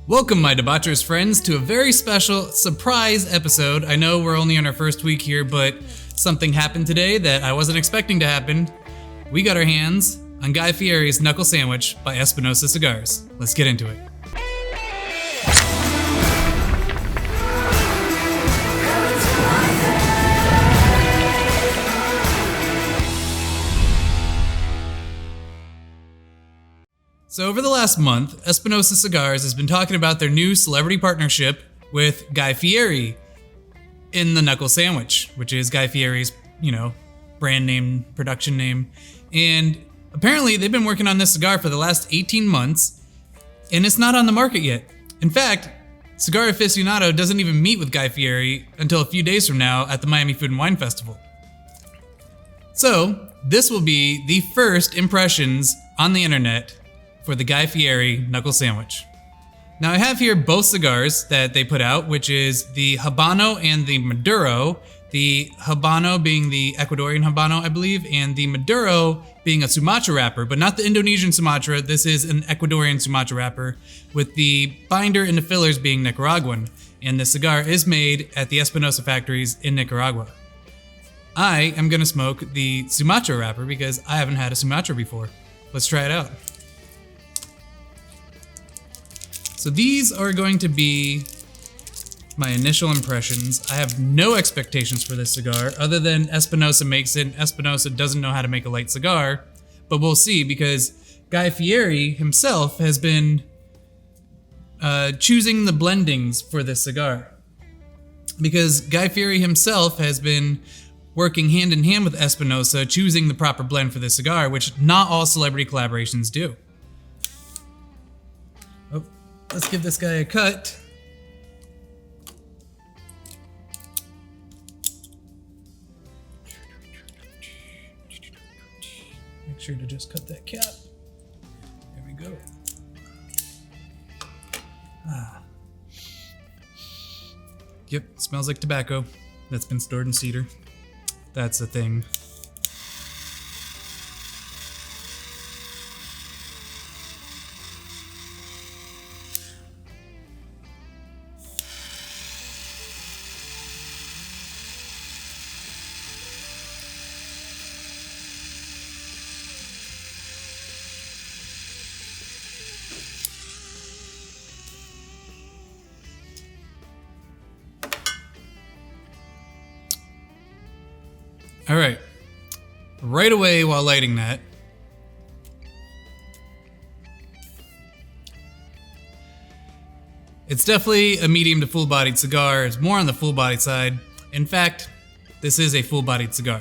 Welcome, my debaucherous friends, to a very special surprise episode. I know we're only on our first week here, but something happened today that I wasn't expecting to happen. We got our hands on Guy Fieri's Knuckle Sandwich by Espinosa Cigars. Let's get into it. So over the last month, Espinosa Cigars has been talking about their new celebrity partnership with Guy Fieri in the Knuckle Sandwich, which is Guy Fieri's, brand name, production name. And apparently they've been working on this cigar for the last 18 months, and it's not on the market yet. In fact, Cigar Aficionado doesn't even meet with Guy Fieri until a few days from now at the Miami Food and Wine Festival. So this will be the first impressions on the internet for the Guy Fieri Knuckle Sandwich. Now I have here both cigars that they put out, which is the Habano and the Maduro. The Habano being the Ecuadorian Habano, I believe, and the Maduro being a Sumatra wrapper, but not the Indonesian Sumatra. This is an Ecuadorian Sumatra wrapper, with the binder and the fillers being Nicaraguan. And the cigar is made at the Espinosa factories in Nicaragua. I am gonna smoke the Sumatra wrapper because I haven't had a Sumatra before. Let's try it out. So these are going to be my initial impressions. I have no expectations for this cigar other than Espinosa makes it. Espinosa doesn't know how to make a light cigar, but we'll see because Guy Fieri himself has been choosing the blendings for this cigar. Because Guy Fieri himself has been working hand in hand with Espinosa, choosing the proper blend for this cigar, which not all celebrity collaborations do. Let's give this guy a cut. Make sure to just cut that cap. There we go. Yep, smells like tobacco that's been stored in cedar. That's the thing. All right, right away while lighting that, it's definitely a medium to full-bodied cigar. It's more on the full-bodied side. In fact, this is a full-bodied cigar.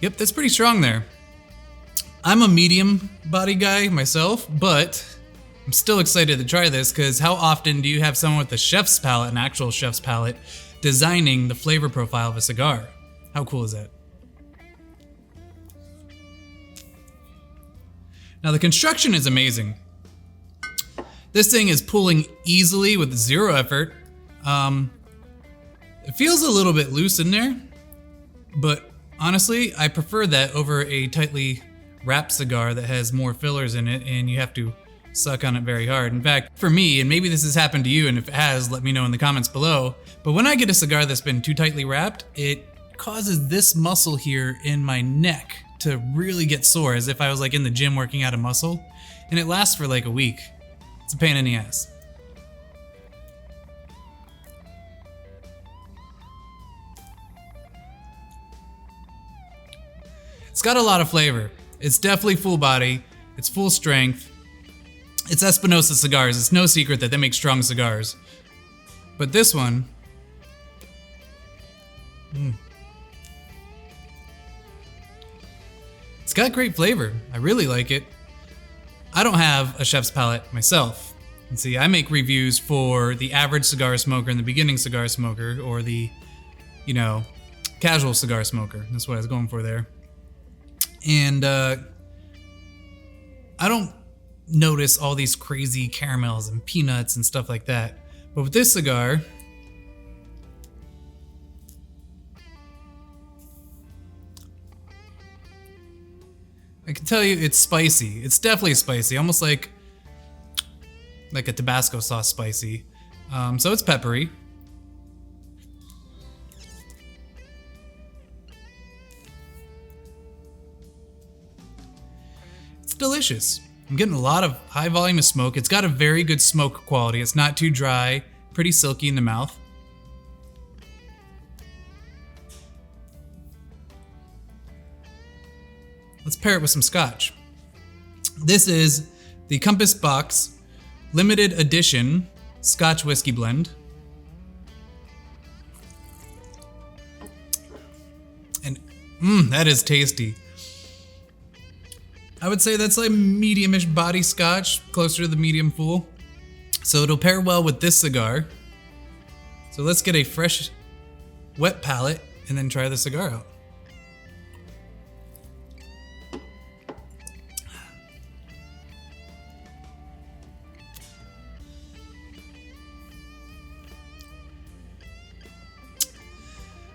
Yep, that's pretty strong there. I'm a medium body guy myself, but I'm still excited to try this because how often do you have someone with a chef's palate, an actual chef's palate, designing the flavor profile of a cigar? How cool is that? Now the construction is amazing. This thing is pulling easily with zero effort. It feels a little bit loose in there, but honestly, I prefer that over a tightly wrapped cigar that has more fillers in it and you have to suck on it very hard. In fact, for me, and maybe this has happened to you, and if it has, let me know in the comments below, but when I get a cigar that's been too tightly wrapped, it causes this muscle here in my neck to really get sore, as if I was like in the gym working out a muscle, and it lasts for like a week. It's a pain in the ass. It's got a lot of flavor. It's definitely full body. It's full strength. It's Espinosa Cigars. It's no secret that they make strong cigars. But this one, it's got great flavor. I really like it. I don't have a chef's palate myself. And see, I make reviews for the average cigar smoker and the beginning cigar smoker, or the, casual cigar smoker. That's what I was going for there. And I don't notice all these crazy caramels and peanuts and stuff like that. But with this cigar, I can tell you it's spicy. It's definitely spicy, almost like a Tabasco sauce spicy. So it's peppery. It's delicious. I'm getting a lot of high volume of smoke. It's got a very good smoke quality. It's not too dry, pretty silky in the mouth. Let's pair it with some scotch. This is the Compass Box limited edition Scotch whiskey blend. And that is tasty. I would say that's like medium-ish body scotch, closer to the medium full. So it'll pair well with this cigar. So let's get a fresh, wet palate and then try the cigar out.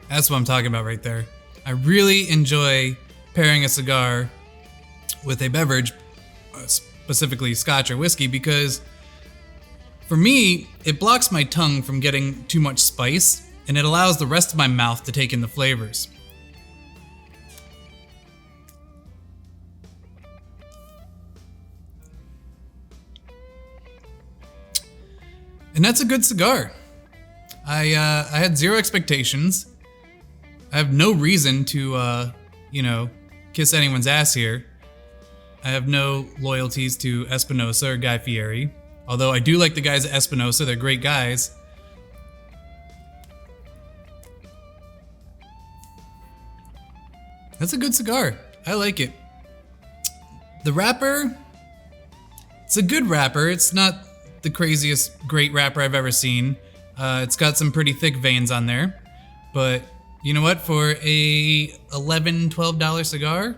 That's what I'm talking about right there. I really enjoy pairing a cigar with a beverage, specifically scotch or whiskey, because for me, it blocks my tongue from getting too much spice, and it allows the rest of my mouth to take in the flavors. And that's a good cigar. I had zero expectations. I have no reason to, kiss anyone's ass here. I have no loyalties to Espinosa or Guy Fieri. Although I do like the guys at Espinosa, they're great guys. That's a good cigar. I like it. The wrapper, it's a good wrapper. It's not the craziest great wrapper I've ever seen. It's got some pretty thick veins on there. But you know what? For a $11, $12 cigar,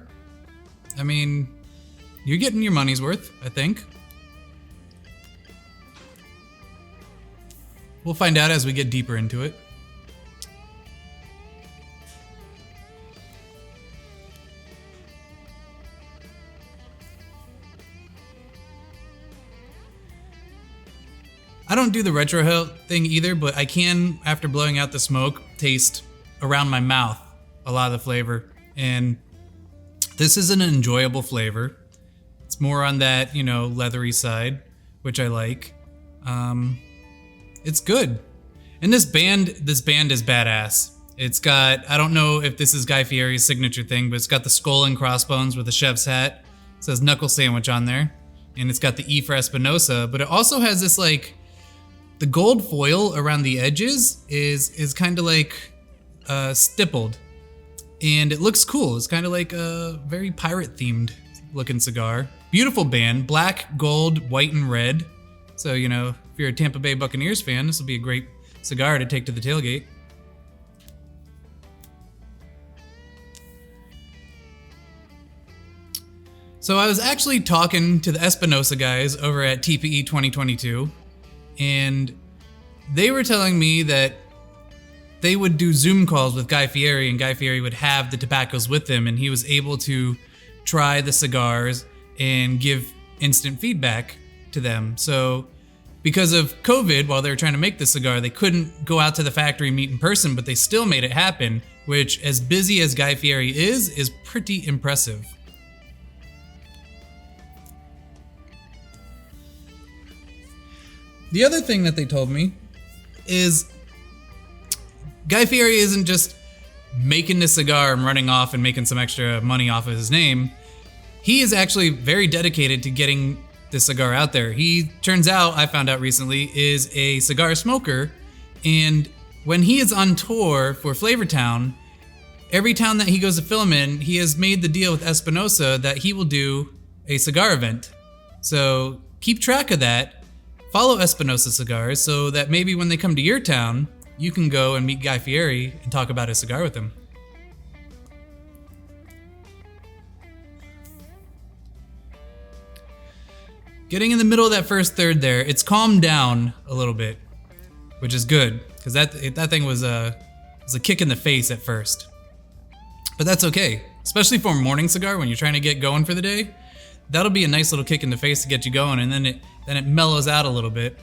I mean, you're getting your money's worth, I think. We'll find out as we get deeper into it. I don't do the retro thing either, but I can, after blowing out the smoke, taste around my mouth a lot of the flavor. And this is an enjoyable flavor. It's more on that, leathery side, which I like. It's good. And this band is badass. It's got, I don't know if this is Guy Fieri's signature thing, but it's got the skull and crossbones with a chef's hat. It says Knuckle Sandwich on there. And it's got the E for Espinosa, but it also has this the gold foil around the edges is kind of stippled. And it looks cool. It's kind of like a very pirate themed looking cigar. Beautiful band, black, gold, white, and red. So, if you're a Tampa Bay Buccaneers fan, this will be a great cigar to take to the tailgate. So I was actually talking to the Espinosa guys over at TPE 2022, and they were telling me that they would do Zoom calls with Guy Fieri, and Guy Fieri would have the tobaccos with him, and he was able to try the cigars and give instant feedback to them. So because of COVID, while they were trying to make the cigar, they couldn't go out to the factory and meet in person, but they still made it happen, which, as busy as Guy Fieri is pretty impressive. The other thing that they told me is Guy Fieri isn't just making the cigar and running off and making some extra money off of his name. He is actually very dedicated to getting the cigar out there. He, turns out, I found out recently, is a cigar smoker, and when he is on tour for Flavortown, every town that he goes to film in, he has made the deal with Espinosa that he will do a cigar event. So keep track of that. Follow Espinosa Cigars so that maybe when they come to your town, you can go and meet Guy Fieri and talk about his cigar with him. Getting in the middle of that first third there, it's calmed down a little bit, which is good, because that thing was a kick in the face at first. But that's okay. especially for a morning cigar when you're trying to get going for the day. That'll be a nice little kick in the face to get you going, and then it mellows out a little bit.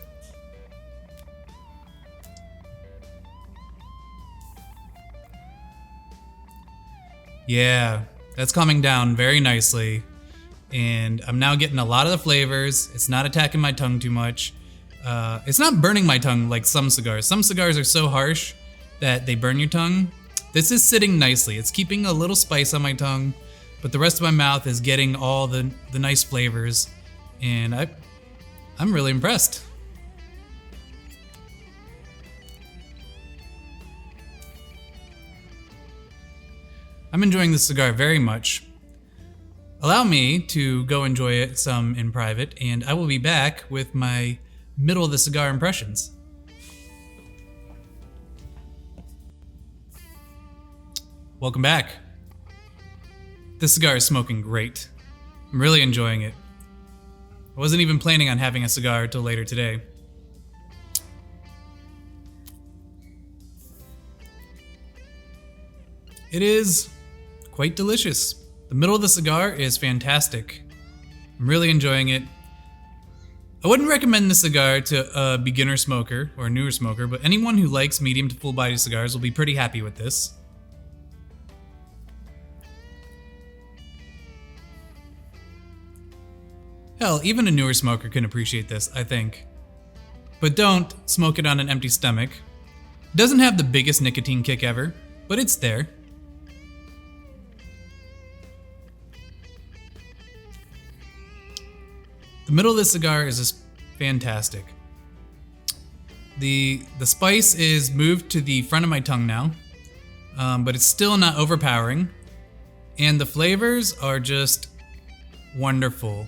Yeah, that's coming down very nicely, and I'm now getting a lot of the flavors. It's not attacking my tongue too much. It's not burning my tongue like some cigars. Some cigars are so harsh that they burn your tongue. This is sitting nicely. It's keeping a little spice on my tongue, but the rest of my mouth is getting all the nice flavors, and I'm really impressed. I'm enjoying this cigar very much. Allow me to go enjoy it some in private, and I will be back with my middle of the cigar impressions. Welcome back. This cigar is smoking great. I'm really enjoying it. I wasn't even planning on having a cigar till later today. It is quite delicious. The middle of the cigar is fantastic. I'm really enjoying it. I wouldn't recommend this cigar to a beginner smoker or a newer smoker, but anyone who likes medium to full body cigars will be pretty happy with this. Hell, even a newer smoker can appreciate this, I think. But don't smoke it on an empty stomach. It doesn't have the biggest nicotine kick ever, but it's there. The middle of this cigar is just fantastic. The spice is moved to the front of my tongue now, but it's still not overpowering. And the flavors are just wonderful.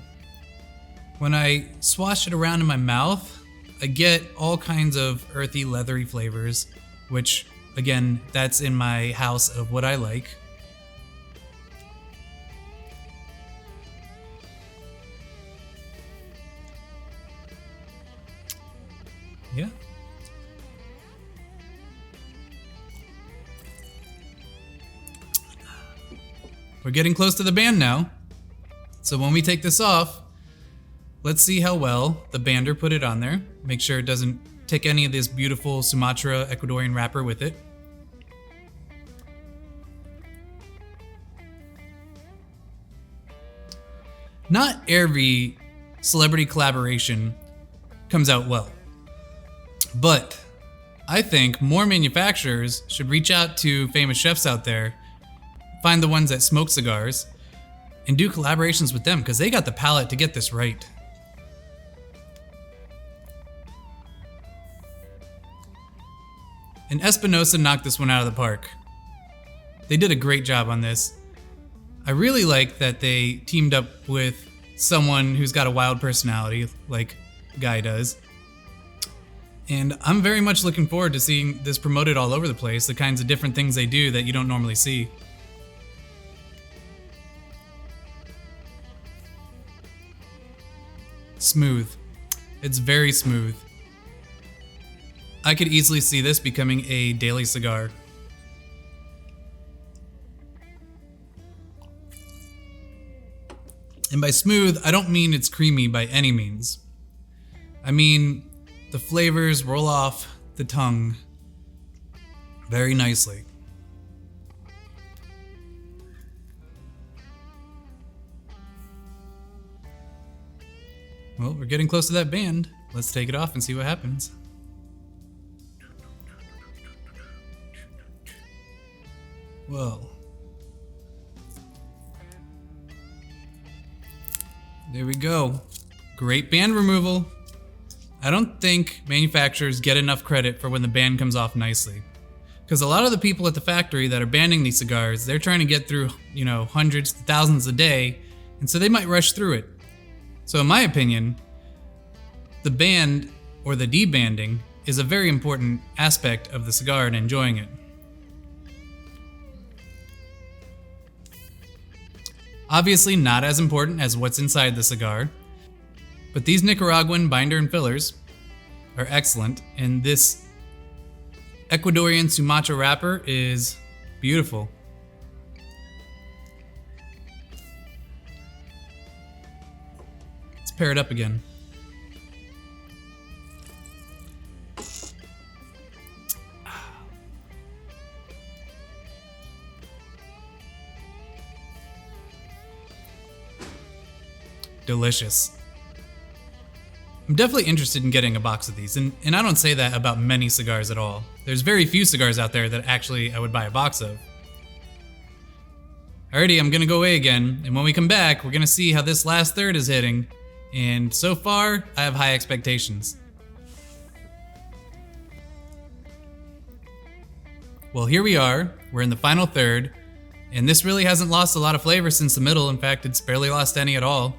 When I swash it around in my mouth, I get all kinds of earthy, leathery flavors, which, again, that's in my house of what I like. Yeah. We're getting close to the band now. So when we take this off, let's see how well the bander put it on there. Make sure it doesn't take any of this beautiful Sumatra Ecuadorian wrapper with it. Not every celebrity collaboration comes out well. But I think more manufacturers should reach out to famous chefs out there, find the ones that smoke cigars, and do collaborations with them because they got the palate to get this right. And Espinosa knocked this one out of the park. They did a great job on this. I really like that they teamed up with someone who's got a wild personality like Guy does. And I'm very much looking forward to seeing this promoted all over the place, the kinds of different things they do that you don't normally see. Smooth. It's very smooth. I could easily see this becoming a daily cigar. And by smooth, I don't mean it's creamy by any means. I mean, the flavors roll off the tongue very nicely. Well, we're getting close to that band. Let's take it off and see what happens. Whoa. There we go. Great band removal. I don't think manufacturers get enough credit for when the band comes off nicely. Because a lot of the people at the factory that are banding these cigars, they're trying to get through, hundreds to thousands a day, and so they might rush through it. So in my opinion, the band, or the debanding, is a very important aspect of the cigar and enjoying it. Obviously not as important as what's inside the cigar, but these Nicaraguan Binder and Fillers are excellent, and this Ecuadorian Sumatra Wrapper is beautiful. pair it up again. Delicious. I'm definitely interested in getting a box of these, and I don't say that about many cigars at all. There's very few cigars out there that actually I would buy a box of. Alrighty, I'm gonna go away again, and when we come back, we're gonna see how this last third is hitting, and so far, I have high expectations. Well, here we are, we're in the final third, and this really hasn't lost a lot of flavor since the middle. In fact, it's barely lost any at all.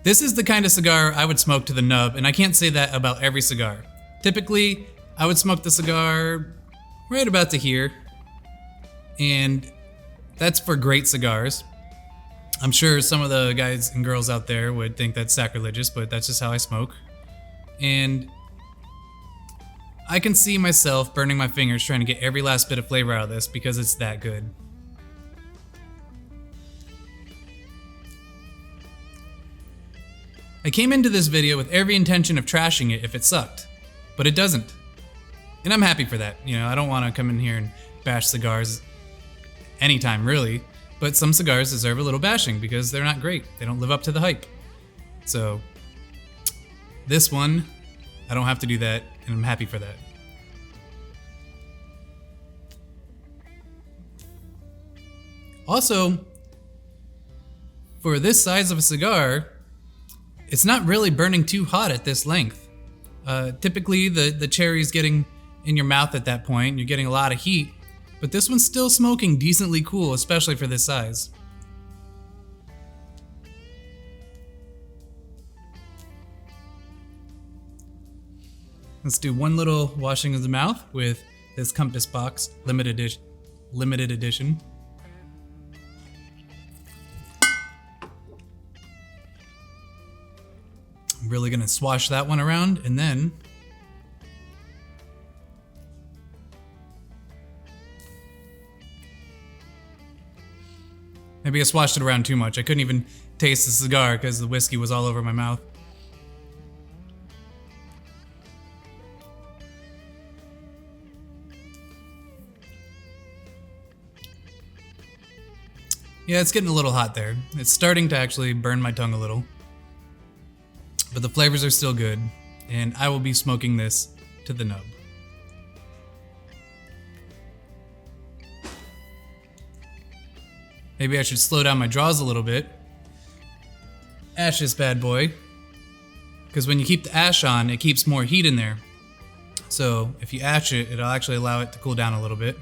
This is the kind of cigar I would smoke to the nub, and I can't say that about every cigar. Typically, I would smoke the cigar right about to here, and that's for great cigars. I'm sure some of the guys and girls out there would think that's sacrilegious, but that's just how I smoke. And I can see myself burning my fingers trying to get every last bit of flavor out of this because it's that good. I came into this video with every intention of trashing it if it sucked, but it doesn't. And I'm happy for that. You know, I don't want to come in here and bash cigars anytime really, but some cigars deserve a little bashing because they're not great. They don't live up to the hype. So this one, I don't have to do that, and I'm happy for that. Also, for this size of a cigar, it's not really burning too hot at this length. Typically, the cherry's getting in your mouth at that point, and you're getting a lot of heat, but this one's still smoking decently cool, especially for this size. Let's do one little washing of the mouth with this Compass Box limited edition. I'm really gonna swash that one around, and then maybe I swashed it around too much. I couldn't even taste the cigar because the whiskey was all over my mouth. Yeah, it's getting a little hot there. It's starting to actually burn my tongue a little. But the flavors are still good, and I will be smoking this to the nub. Maybe I should slow down my draws a little bit. Ash this bad boy, because when you keep the ash on, it keeps more heat in there. So if you ash it, it'll actually allow it to cool down a little bit.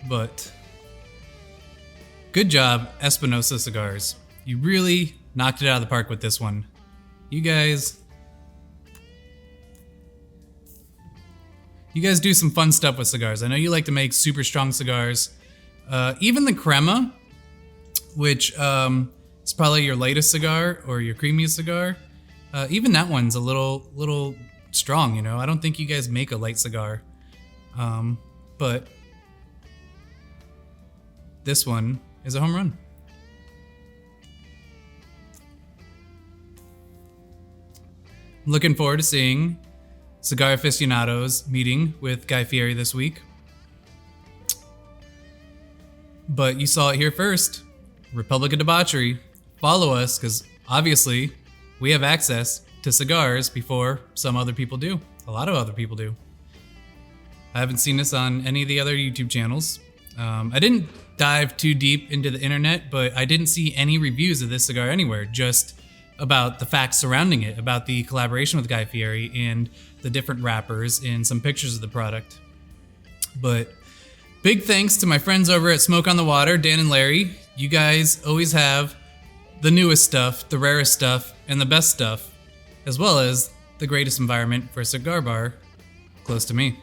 But good job, Espinosa Cigars. You really knocked it out of the park with this one. You guys do some fun stuff with cigars. I know you like to make super strong cigars. Even the crema, which is probably your latest cigar or your creamiest cigar, even that one's a little strong, you know. I don't think you guys make a light cigar, but this one is a home run. I'm looking forward to seeing Cigar Aficionados meeting with Guy Fieri this week. But you saw it here first. Republic of Debauchery. Follow us, because obviously we have access to cigars before some other people do. A lot of other people do. I haven't seen this on any of the other YouTube channels. I didn't dive too deep into the internet, but I didn't see any reviews of this cigar anywhere, just about the facts surrounding it, about the collaboration with Guy Fieri and the different wrappers and some pictures of the product. But big thanks to my friends over at Smoke on the Water, Dan and Larry. You guys always have the newest stuff, the rarest stuff, and the best stuff, as well as the greatest environment for a cigar bar close to me.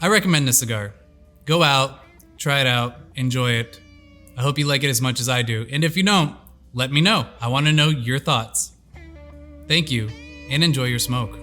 I recommend this cigar. Go out, try it out, enjoy it. I hope you like it as much as I do. And if you don't, let me know. I want to know your thoughts. Thank you, and enjoy your smoke.